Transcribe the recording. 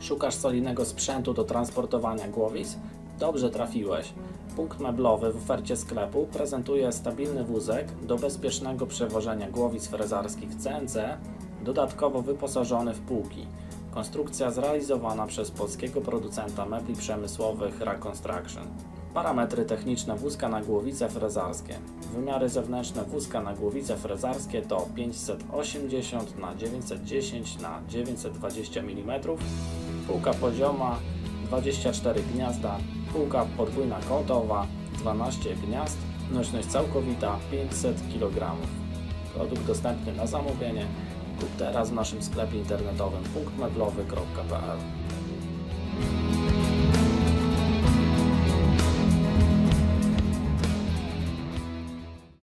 Szukasz solidnego sprzętu do transportowania głowic? Dobrze trafiłeś. Punkt meblowy w ofercie sklepu prezentuje stabilny wózek do bezpiecznego przewożenia głowic frezarskich CNC, dodatkowo wyposażony w półki. Konstrukcja zrealizowana przez polskiego producenta mebli przemysłowych Ra Construction. Parametry techniczne wózka na głowice frezarskie. Wymiary zewnętrzne wózka na głowice frezarskie to 580 na 910 na 920 mm, półka pozioma 24 gniazda, półka podwójna kątowa 12 gniazd, nośność całkowita 500 kg. Produkt dostępny na zamówienie. Kup teraz w naszym sklepie internetowym punktmeblowy.pl.